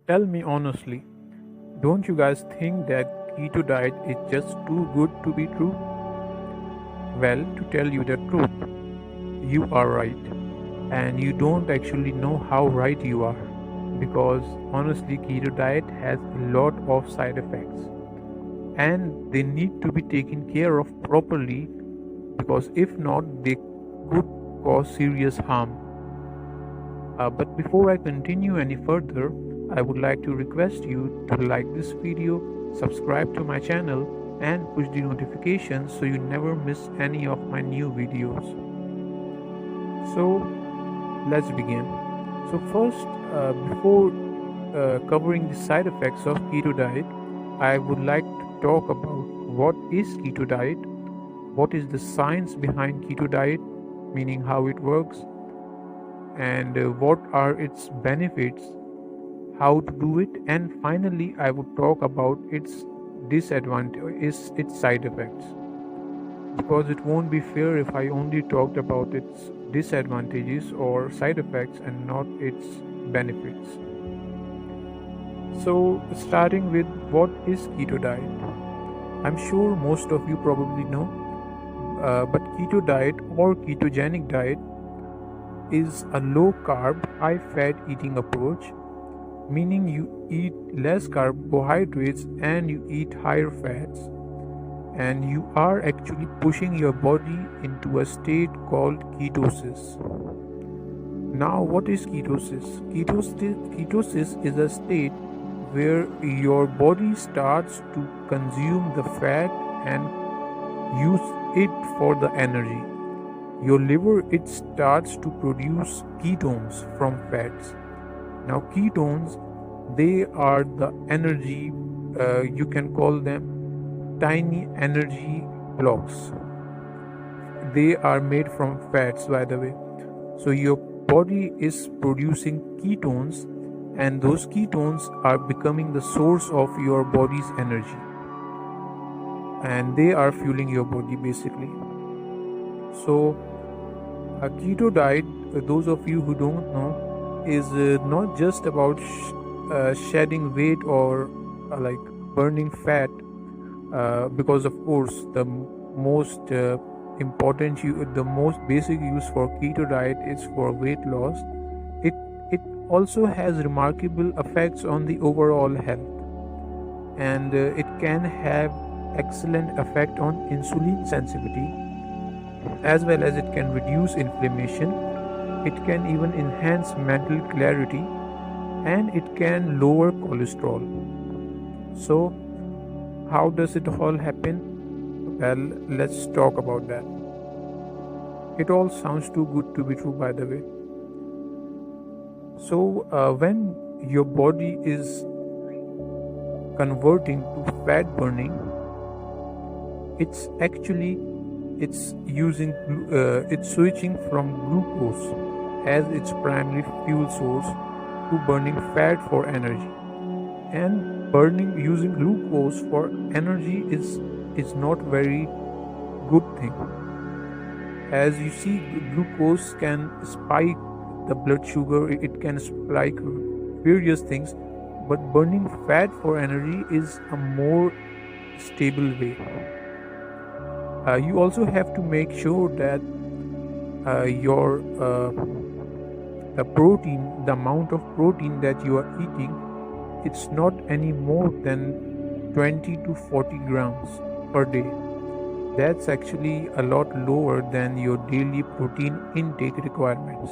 Tell me honestly, don't you guys think that keto diet is just too good to be true? Well, to tell you the truth, you are right. And you don't actually know how right you are. Because honestly, keto diet has a lot of side effects. And they need to be taken care of properly because if not, they could cause serious harm. But before I continue any further, I would like to request you to like this video, subscribe to my channel, and push the notifications so you never miss any of my new videos. So let's begin. So first, before covering the side effects of keto diet, I would like to talk about what is keto diet, what is the science behind keto diet, meaning how it works, and what are its benefits, how to do it, and finally I would talk about its disadvantages, its side effects, because it won't be fair if I only talked about its disadvantages or side effects and not its benefits. So starting with what is keto diet, I'm sure most of you probably know, but keto diet or ketogenic diet is a low carb, high fat eating approach, meaning you eat less carbohydrates and you eat higher fats, and you are actually pushing your body into a state called ketosis. Now, what is ketosis? Ketosis is a state where your body starts to consume the fat and use it for the energy. Your liver, it starts to produce ketones from fats. Now ketones, they are the energy, you can call them tiny energy blocks. They are made from fats, by the way. So your body is producing ketones, and those ketones are becoming the source of your body's energy, and they are fueling your body basically. So a keto diet, those of you who don't know, is not just about shedding weight or like burning fat, because of course the most the most basic use for keto diet is for weight loss. It also has remarkable effects on the overall health, and it can have excellent effect on insulin sensitivity, as well as it can reduce inflammation. It can even enhance mental clarity, and it can lower cholesterol. So how does it all happen? Well, let's talk about that. It all sounds too good to be true, by the way. So when your body is converting to fat burning, it's actually it's switching from glucose as its primary fuel source to burning fat for energy. And burning using glucose for energy is not very good thing. As you see, glucose can spike the blood sugar, it can spike various things, but burning fat for energy is a more stable way. You also have to make sure that your the protein, the amount of protein that you are eating, it's not any more than 20 to 40 grams per day. That's actually a lot lower than your daily protein intake requirements.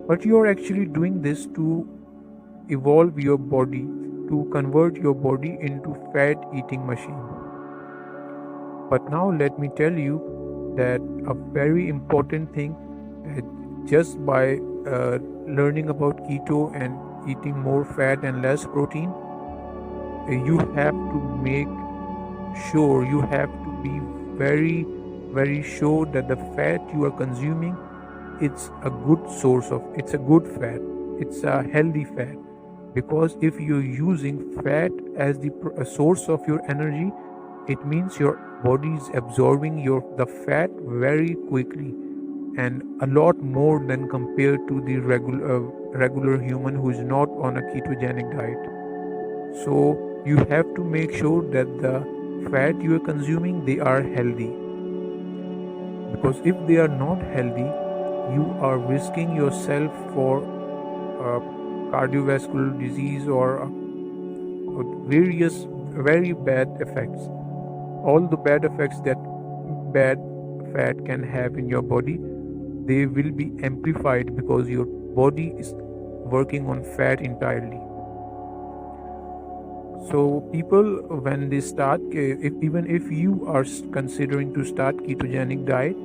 But you are actually doing this to evolve your body, to convert your body into fat eating machine. But now let me tell you that a very important thing, that just by learning about keto and eating more fat and less protein, you have to make sure, you have to be very sure that the fat you are consuming, it's a good source of, it's a good fat, it's a healthy fat. Because if you're using fat as the source of your energy, it means your body is absorbing the fat very quickly, and a lot more than compared to the regular human who is not on a ketogenic diet. So you have to make sure that the fat you are consuming, they are healthy, because if they are not healthy, you are risking yourself for cardiovascular disease or various very bad effects. All the bad effects that bad fat can have in your body, they will be amplified because your body is working on fat entirely. So people, when they start, even if you are considering to start ketogenic diet,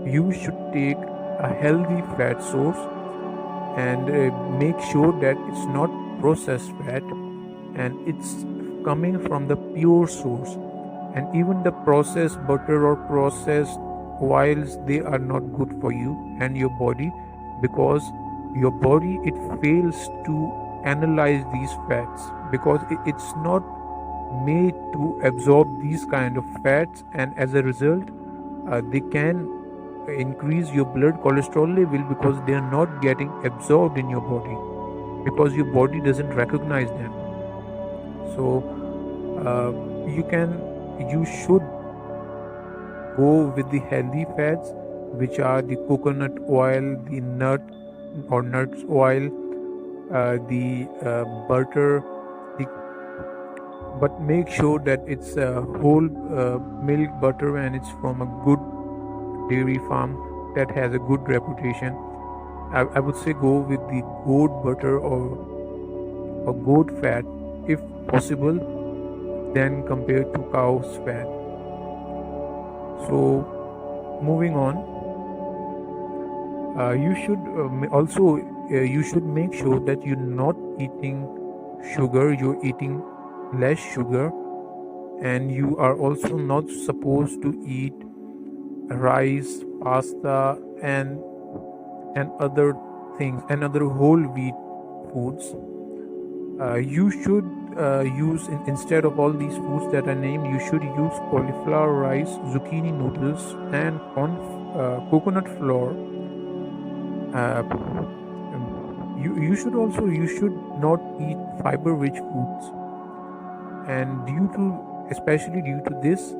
you should take a healthy fat source and make sure that it's not processed fat and it's coming from the pure source. And even the processed butter or processed oils, they are not good for you and your body, because your body, it fails to analyze these fats, because it's not made to absorb these kind of fats, and as a result they can increase your blood cholesterol level because they are not getting absorbed in your body, because your body doesn't recognize them. So you should go with the healthy fats, which are the coconut oil, the nut or nuts oil, the butter, the, but make sure that it's whole milk butter and it's from a good dairy farm that has a good reputation. I would say go with the goat butter or goat fat if possible, than compared to cow's fat. So moving on, you should also you should make sure that you're not eating sugar, you're eating less sugar, and you are also not supposed to eat rice, pasta, and other things and other whole wheat foods. You should use instead of all these foods that I named, you should use cauliflower rice, zucchini noodles, and coconut flour. You should not eat fiber rich foods, and especially due to this,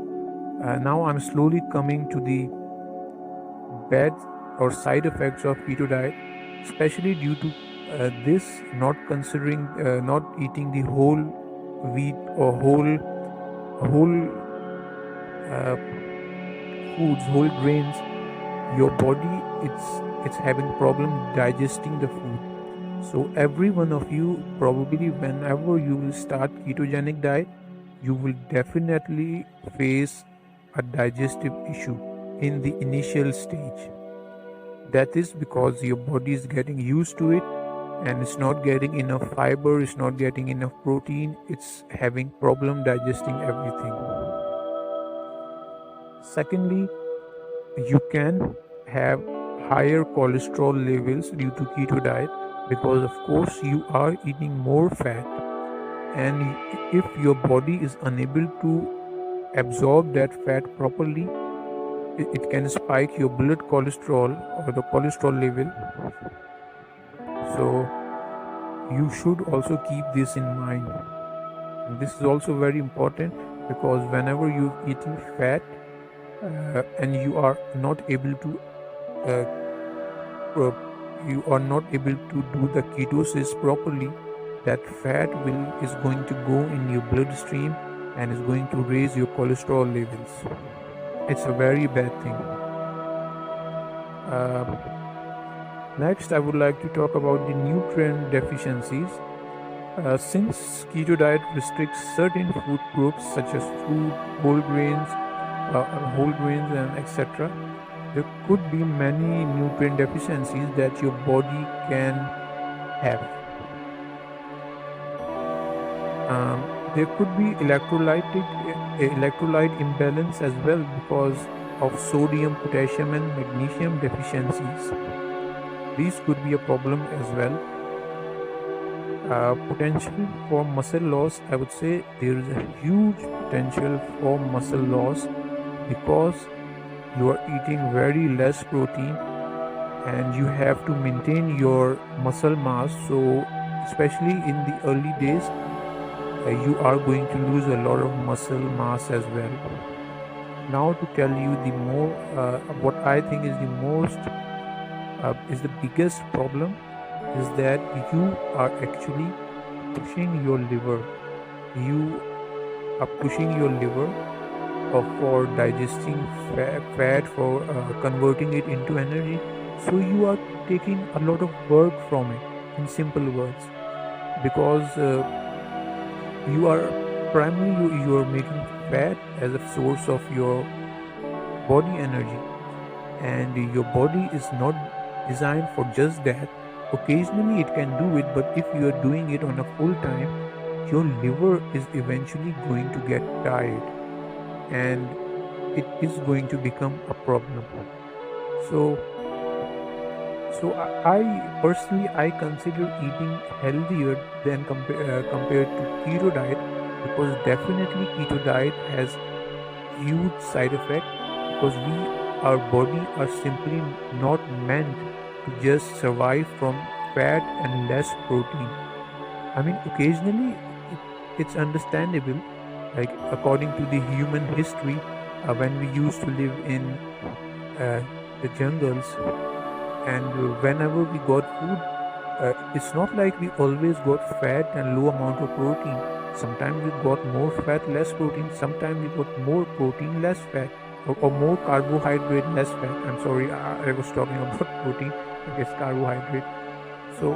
now I'm slowly coming to the bad or side effects of keto diet, especially due to this, not eating the whole wheat or whole uh, foods, whole grains. Your body, it's having problem digesting the food. So every one of you, probably whenever you will start ketogenic diet, you will definitely face a digestive issue in the initial stage. That is because your body is getting used to it and it's not getting enough fiber, it's not getting enough protein, it's having problem digesting everything. Secondly, you can have higher cholesterol levels due to keto diet, because of course you are eating more fat, and if your body is unable to absorb that fat properly, it can spike your blood cholesterol or the cholesterol level. So you should also keep this in mind. And this is also very important, because whenever you're eating fat and you are not able to uh, do the ketosis properly, that fat is going to go in your bloodstream and is going to raise your cholesterol levels. It's a very bad thing. Next, I would like to talk about the nutrient deficiencies. Since keto diet restricts certain food groups such as fruit, whole grains, and etc., there could be many nutrient deficiencies that your body can have. There could be electrolyte imbalance as well, because of sodium, potassium, and magnesium deficiencies. These could be a problem as well. Potential for muscle loss, I would say there is a huge potential for muscle loss, because you are eating very less protein and you have to maintain your muscle mass. So especially in the early days, you are going to lose a lot of muscle mass as well. Now to tell you the more what I think is the most is the biggest problem is that you are actually pushing your liver. You are pushing your liver for digesting fat for converting it into energy. So you are taking a lot of work from it, in simple words, because you are primarily you are making fat as a source of your body energy, and your body is not designed for just that. Occasionally it can do it, but if you are doing it on a full time, your liver is eventually going to get tired, and it is going to become a problem. So, I personally I consider eating healthier than compared to keto diet, because definitely keto diet has huge side effect, because we our body are simply not meant to just survive from fat and less protein. I mean, occasionally it's understandable, like according to the human history, when we used to live in uh, the jungles, and whenever we got food, it's not like we always got fat and low amount of protein. Sometimes we got more fat, less protein. Sometimes we got more protein, less fat, or more carbohydrate, less fat. I'm sorry, I was talking about protein. I guess carbohydrate. So,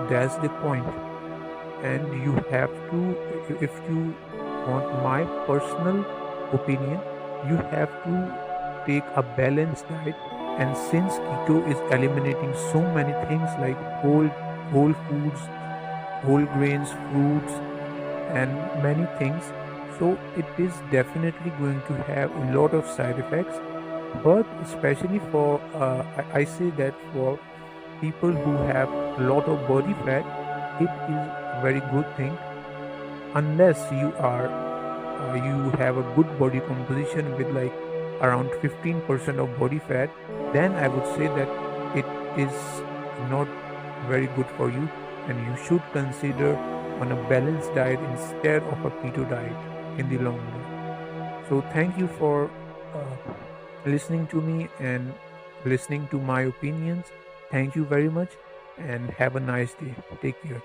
that's the point. And you have to, if you want my personal opinion, you have to take a balanced diet. And since keto is eliminating so many things like whole foods, whole grains, fruits, and many things, so it is definitely going to have a lot of side effects. But especially for I say that for people who have a lot of body fat, it is a very good thing, unless you have a good body composition with like around 15% of body fat. Then I would say that it is not very good for you, and you should consider on a balanced diet instead of a keto diet in the long run. So thank you for listening to me and listening to my opinions. Thank you very much, and have a nice day. Take care.